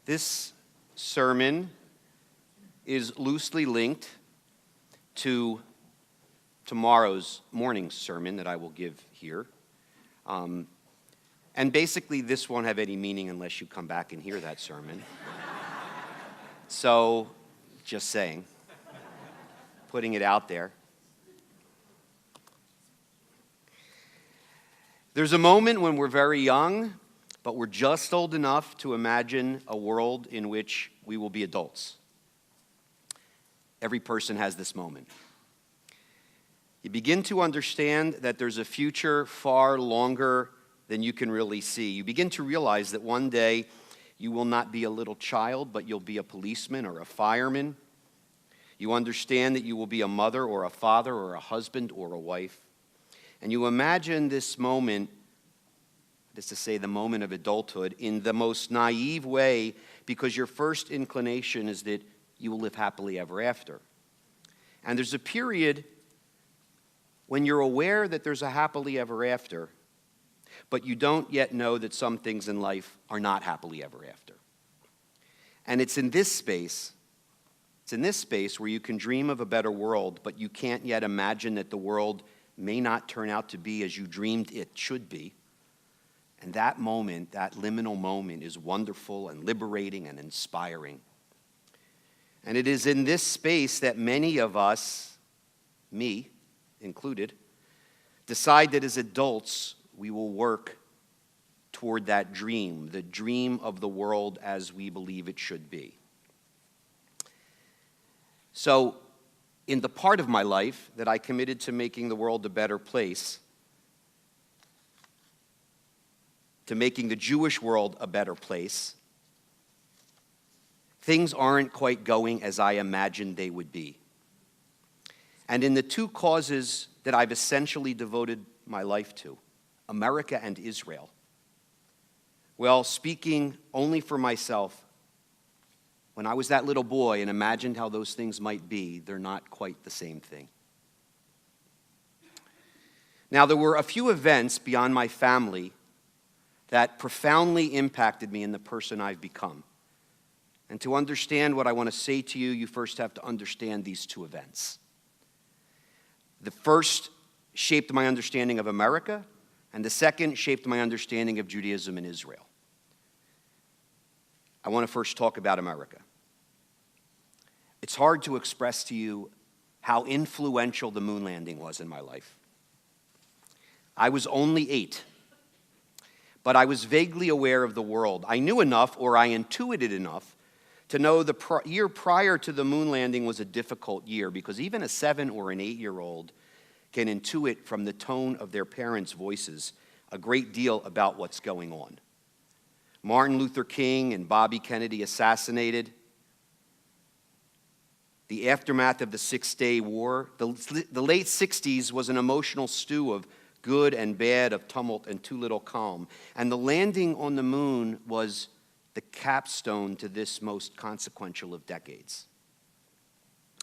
This sermon is loosely linked to tomorrow's morning's sermon that I will give here. And basically, this won't have any meaning unless you come back and hear that sermon. So, just saying, putting it out there. There's a moment when we're very young, but we're just old enough to imagine a world in which we will be adults. Every person has this moment. You begin to understand that there's a future far longer than you can really see. You begin to realize that one day you will not be a little child, but you'll be a policeman or a fireman. You understand that you will be a mother or a father or a husband or a wife. And you imagine this moment, that is to say the moment of adulthood, in the most naive way, because your first inclination is that you will live happily ever after. And there's a period when you're aware that there's a happily ever after, but you don't yet know that some things in life are not happily ever after. And it's in this space where you can dream of a better world, but you can't yet imagine that the world may not turn out to be as you dreamed it should be. And that moment, that liminal moment, is wonderful and liberating and inspiring. And it is in this space that many of us, me included, decide that as adults we will work toward that dream, the dream of the world as we believe it should be. So, in the part of my life that I committed to making the world a better place, to making the Jewish world a better place, things aren't quite going as I imagined they would be. And in the two causes that I've essentially devoted my life to, America and Israel, well, speaking only for myself, when I was that little boy and imagined how those things might be, they're not quite the same thing. Now, there were a few events beyond my family that profoundly impacted me in the person I've become. And to understand what I want to say to you, you first have to understand these two events. The first shaped my understanding of America, and the second shaped my understanding of Judaism in Israel. I want to first talk about America. It's hard to express to you how influential the moon landing was in my life. I was only 8, but I was vaguely aware of the world. I knew enough, or I intuited enough, to know the year prior to the moon landing was a difficult year, because even a 7 or an 8-year-old can intuit from the tone of their parents' voices a great deal about what's going on. Martin Luther King and Bobby Kennedy assassinated. The aftermath of the Six-Day War. The late 60s was an emotional stew of good and bad, of tumult and too little calm. And the landing on the moon was the capstone to this most consequential of decades,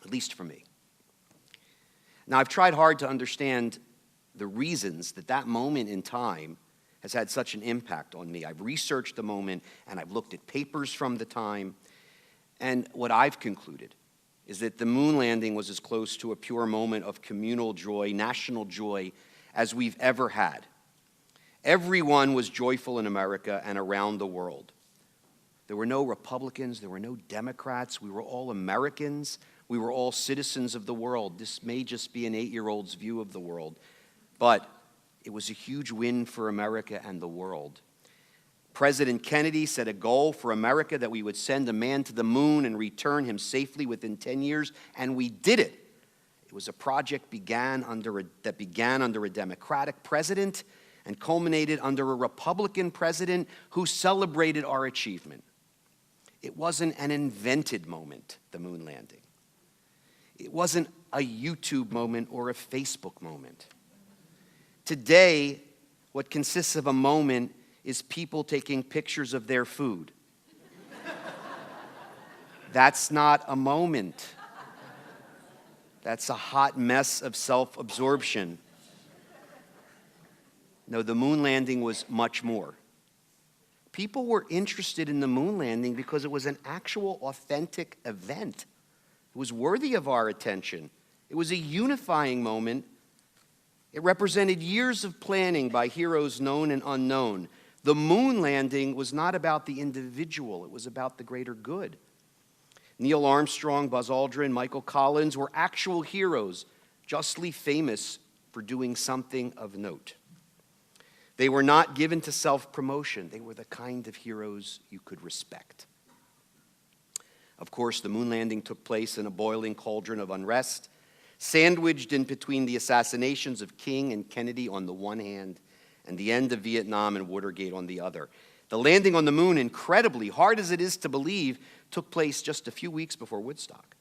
at least for me. Now, I've tried hard to understand the reasons that that moment in time has had such an impact on me. I've researched the moment, and I've looked at papers from the time, and what I've concluded is that the moon landing was as close to a pure moment of communal joy, national joy, as we've ever had. Everyone was joyful in America and around the world. There were no Republicans, there were no Democrats, we were all Americans, we were all citizens of the world. This may just be an 8-year-old's view of the world, but it was a huge win for America and the world. President Kennedy set a goal for America that we would send a man to the moon and return him safely within 10 years, and we did it. It was a project that began under a Democratic president and culminated under a Republican president who celebrated our achievement. It wasn't an invented moment, the moon landing. It wasn't a YouTube moment or a Facebook moment. Today, what consists of a moment is people taking pictures of their food. That's not a moment. That's a hot mess of self-absorption. No, the moon landing was much more. People were interested in the moon landing because it was an actual, authentic event. It was worthy of our attention. It was a unifying moment. It represented years of planning by heroes known and unknown. The moon landing was not about the individual. It was about the greater good. Neil Armstrong, Buzz Aldrin, Michael Collins were actual heroes, justly famous for doing something of note. They were not given to self-promotion. They were the kind of heroes you could respect. Of course, the moon landing took place in a boiling cauldron of unrest, sandwiched in between the assassinations of King and Kennedy on the one hand and the end of Vietnam and Watergate on the other. The landing on the moon, incredibly hard as it is to believe, took place just a few weeks before Woodstock.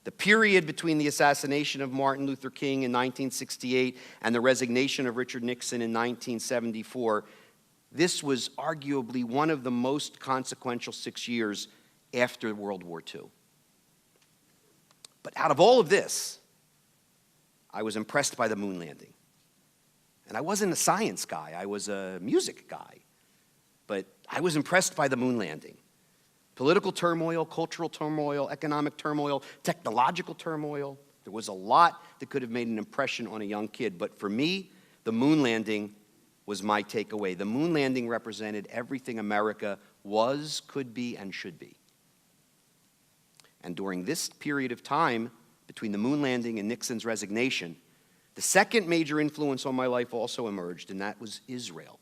The period between the assassination of Martin Luther King in 1968 and the resignation of Richard Nixon in 1974, this was arguably one of the most consequential 6 years after World War II. But out of all of this, I was impressed by the moon landing. And I wasn't a science guy, I was a music guy. But I was impressed by the moon landing. Political turmoil, cultural turmoil, economic turmoil, technological turmoil. There was a lot that could have made an impression on a young kid. But for me, the moon landing was my takeaway. The moon landing represented everything America was, could be, and should be. And during this period of time, between the moon landing and Nixon's resignation, the second major influence on my life also emerged, and that was Israel.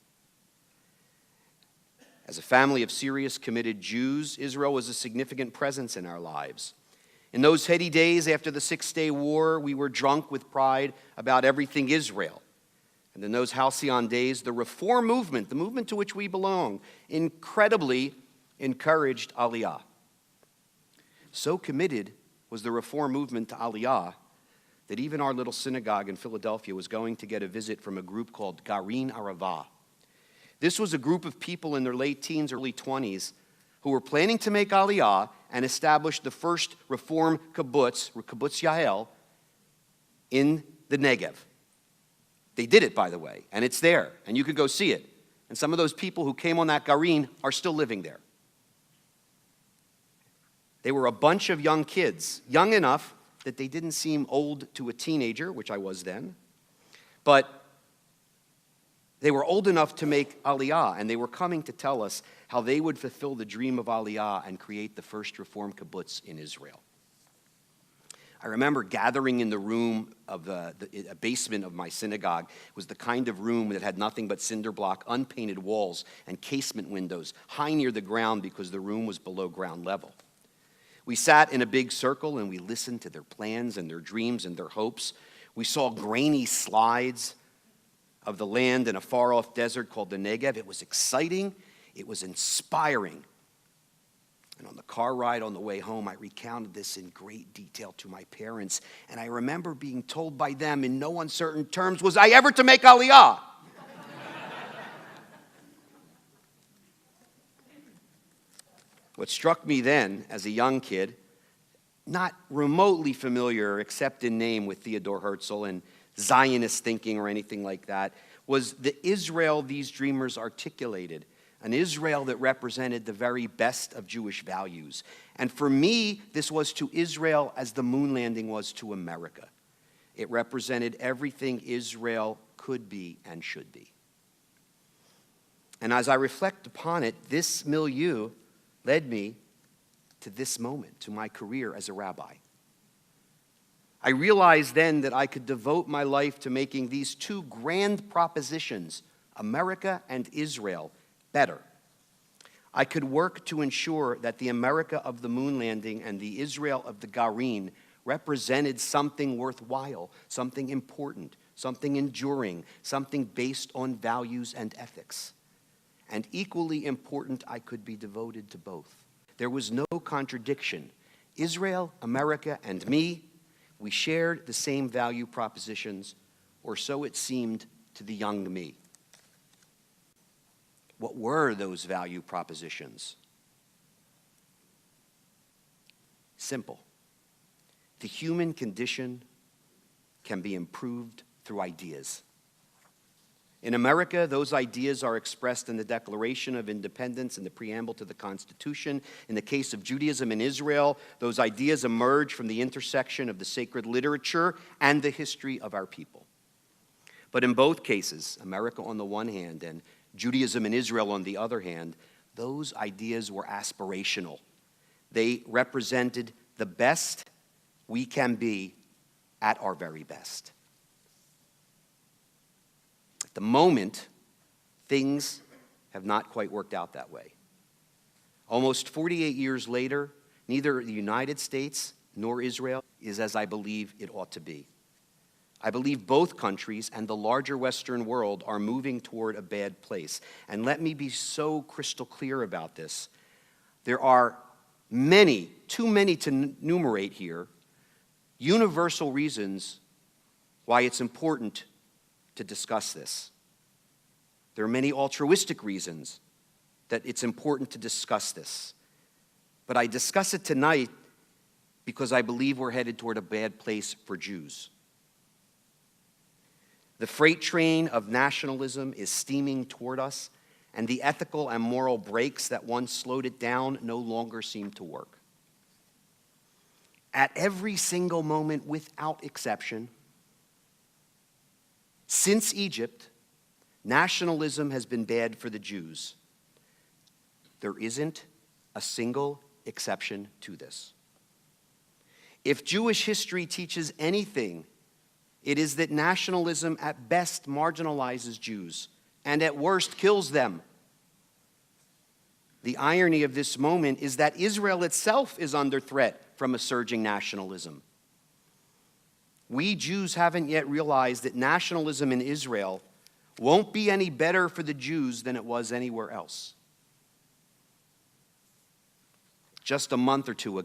As a family of serious, committed Jews, Israel was a significant presence in our lives. In those heady days after the Six-Day War, we were drunk with pride about everything Israel. And in those halcyon days, the Reform movement, the movement to which we belong, incredibly encouraged Aliyah. So committed was the Reform movement to Aliyah that even our little synagogue in Philadelphia was going to get a visit from a group called Garin Arava. This was a group of people in their late teens, early 20s, who were planning to make Aliyah and establish the first Reform kibbutz, Kibbutz Yael, in the Negev. They did it, by the way, and it's there, and you could go see it. And some of those people who came on that Garin are still living there. They were a bunch of young kids, young enough that they didn't seem old to a teenager, which I was then, but they were old enough to make Aliyah, and they were coming to tell us how they would fulfill the dream of Aliyah and create the first Reform kibbutz in Israel. I remember gathering in the room of the basement of my synagogue. It was the kind of room that had nothing but cinder block, unpainted walls, and casement windows, high near the ground because the room was below ground level. We sat in a big circle and we listened to their plans and their dreams and their hopes. We saw grainy slides of the land in a far-off desert called the Negev. It was exciting. It was inspiring. And on the car ride on the way home, I recounted this in great detail to my parents. And I remember being told by them in no uncertain terms, was I ever to make Aliyah? What struck me then, as a young kid, not remotely familiar except in name with Theodore Herzl and Zionist thinking or anything like that, was the Israel these dreamers articulated, an Israel that represented the very best of Jewish values. And for me, this was to Israel as the moon landing was to America. It represented everything Israel could be and should be. And as I reflect upon it, this milieu led me to this moment, to my career as a rabbi. I realized then that I could devote my life to making these two grand propositions, America and Israel, better. I could work to ensure that the America of the moon landing and the Israel of the Garin represented something worthwhile, something important, something enduring, something based on values and ethics. And equally important, I could be devoted to both. There was no contradiction. Israel, America, and me, we shared the same value propositions, or so it seemed to the young me. What were those value propositions? Simple. The human condition can be improved through ideas. In America, those ideas are expressed in the Declaration of Independence and the preamble to the Constitution. In the case of Judaism in Israel, those ideas emerge from the intersection of the sacred literature and the history of our people. But in both cases, America on the one hand and Judaism in Israel on the other hand, those ideas were aspirational. They represented the best we can be at our very best. At the moment, things have not quite worked out that way. Almost 48 years later, neither the United States nor Israel is as I believe it ought to be. I believe both countries and the larger Western world are moving toward a bad place. And let me be so crystal clear about this. There are many, too many to enumerate here, universal reasons why it's important to discuss this. There are many altruistic reasons that it's important to discuss this. But I discuss it tonight because I believe we're headed toward a bad place for Jews. The freight train of nationalism is steaming toward us, and the ethical and moral brakes that once slowed it down no longer seem to work. At every single moment, without exception, since Egypt, nationalism has been bad for the Jews. There isn't a single exception to this. If Jewish history teaches anything, it is that nationalism at best marginalizes Jews and at worst kills them. The irony of this moment is that Israel itself is under threat from a surging nationalism. We Jews haven't yet realized that nationalism in Israel won't be any better for the Jews than it was anywhere else. Just a month or two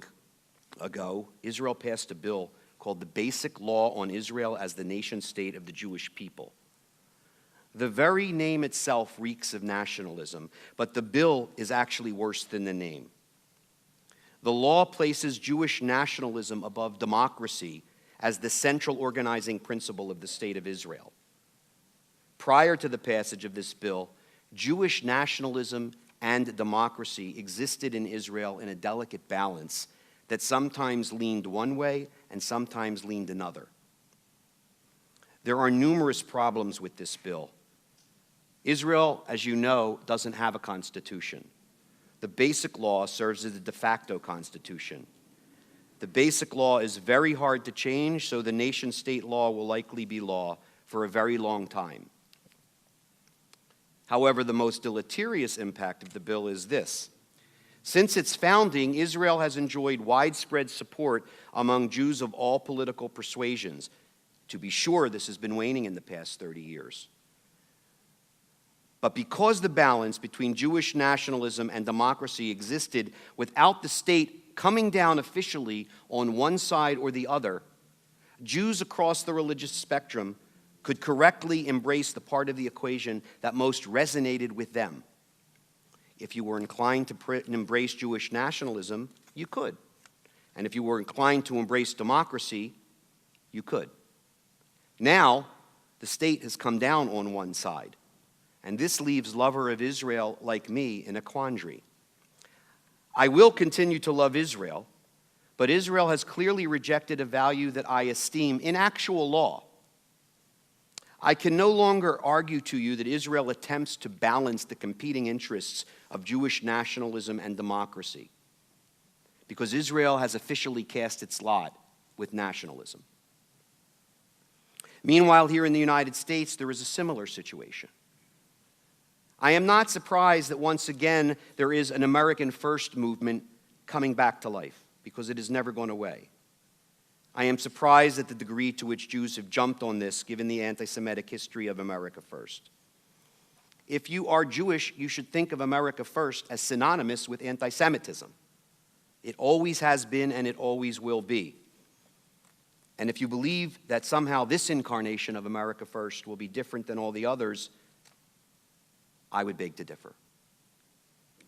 ago, Israel passed a bill called the Basic Law on Israel as the Nation State of the Jewish People. The very name itself reeks of nationalism, but the bill is actually worse than the name. The law places Jewish nationalism above democracy as the central organizing principle of the State of Israel. Prior to the passage of this bill, Jewish nationalism and democracy existed in Israel in a delicate balance that sometimes leaned one way and sometimes leaned another. There are numerous problems with this bill. Israel, as you know, doesn't have a constitution. The Basic Law serves as a de facto constitution. The Basic Law is very hard to change, so the nation-state law will likely be law for a very long time. However, the most deleterious impact of the bill is this. Since its founding, Israel has enjoyed widespread support among Jews of all political persuasions. To be sure, this has been waning in the past 30 years. But because the balance between Jewish nationalism and democracy existed without the state coming down officially on one side or the other, Jews across the religious spectrum could correctly embrace the part of the equation that most resonated with them. If you were inclined to embrace Jewish nationalism, you could. And if you were inclined to embrace democracy, you could. Now, the state has come down on one side, and this leaves lover of Israel like me in a quandary. I will continue to love Israel, but Israel has clearly rejected a value that I esteem in actual law. I can no longer argue to you that Israel attempts to balance the competing interests of Jewish nationalism and democracy, because Israel has officially cast its lot with nationalism. Meanwhile, here in the United States, there is a similar situation. I am not surprised that once again there is an American First movement coming back to life, because it has never gone away. I am surprised at the degree to which Jews have jumped on this, given the anti-Semitic history of America First. If you are Jewish, you should think of America First as synonymous with anti-Semitism. It always has been and it always will be. And if you believe that somehow this incarnation of America First will be different than all the others, I would beg to differ.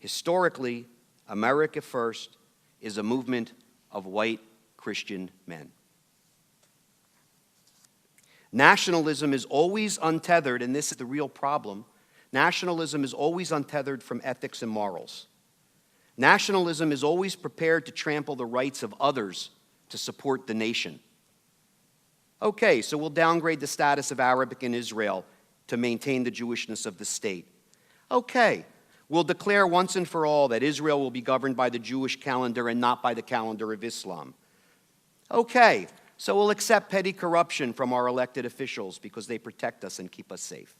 Historically, America First is a movement of white Christian men. Nationalism is always untethered, and this is the real problem. Nationalism is always untethered from ethics and morals. Nationalism is always prepared to trample the rights of others to support the nation. Okay, so we'll downgrade the status of Arabic in Israel to maintain the Jewishness of the state. Okay, we'll declare once and for all that Israel will be governed by the Jewish calendar and not by the calendar of Islam. Okay, so we'll accept petty corruption from our elected officials because they protect us and keep us safe.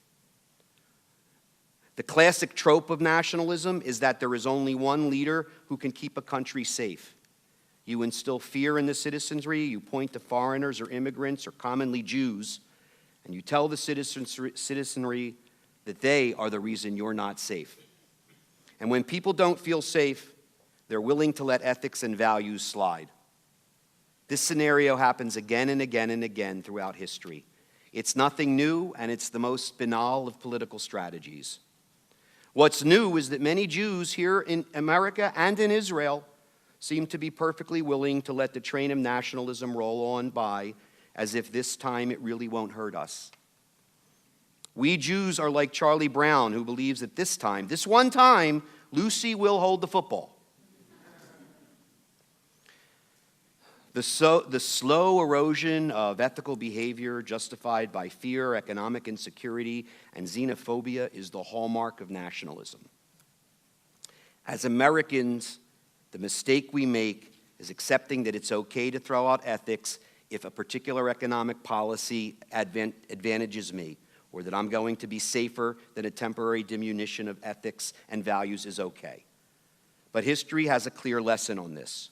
The classic trope of nationalism is that there is only one leader who can keep a country safe. You instill fear in the citizenry, you point to foreigners or immigrants or commonly Jews, and you tell the citizenry that they are the reason you're not safe. And when people don't feel safe, they're willing to let ethics and values slide. This scenario happens again and again and again throughout history. It's nothing new, and it's the most banal of political strategies. What's new is that many Jews here in America and in Israel seem to be perfectly willing to let the train of nationalism roll on by as if this time it really won't hurt us. We Jews are like Charlie Brown, who believes that this time, this one time, Lucy will hold the football. The slow erosion of ethical behavior justified by fear, economic insecurity, and xenophobia is the hallmark of nationalism. As Americans, the mistake we make is accepting that it's okay to throw out ethics if a particular economic policy advantages me, or that I'm going to be safer than a temporary diminution of ethics and values is okay. But history has a clear lesson on this.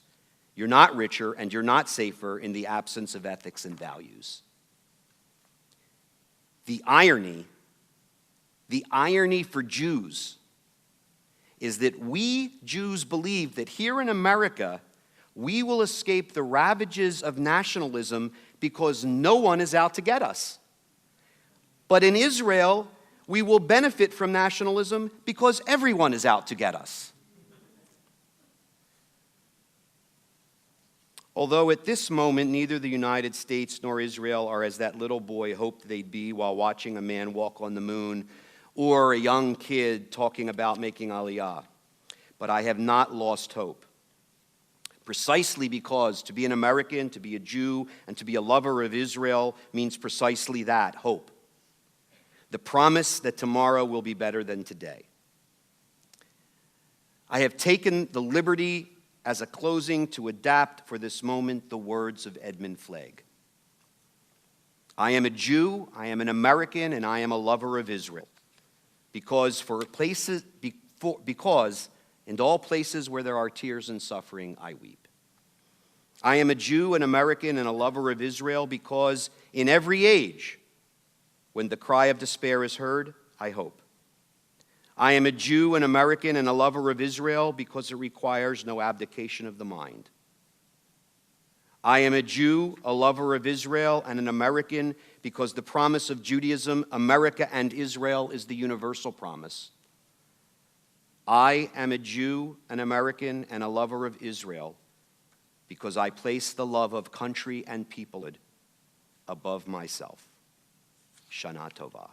You're not richer and you're not safer in the absence of ethics and values. The irony for Jews is that we Jews believe that here in America, we will escape the ravages of nationalism because no one is out to get us. But in Israel, we will benefit from nationalism because everyone is out to get us. Although at this moment, neither the United States nor Israel are as that little boy hoped they'd be while watching a man walk on the moon or a young kid talking about making Aliyah. But I have not lost hope. Precisely because to be an American, to be a Jew, and to be a lover of Israel means precisely that, hope. The promise that tomorrow will be better than today. I have taken the liberty as a closing to adapt for this moment the words of Edmund Flagg. I am a Jew, I am an American, and I am a lover of Israel. Because in all places where there are tears and suffering, I weep. I am a Jew, an American, and a lover of Israel because in every age, when the cry of despair is heard, I hope. I am a Jew, an American, and a lover of Israel because it requires no abdication of the mind. I am a Jew, a lover of Israel, and an American because the promise of Judaism, America, and Israel is the universal promise. I am a Jew, an American, and a lover of Israel because I place the love of country and people above myself. Shana Tova.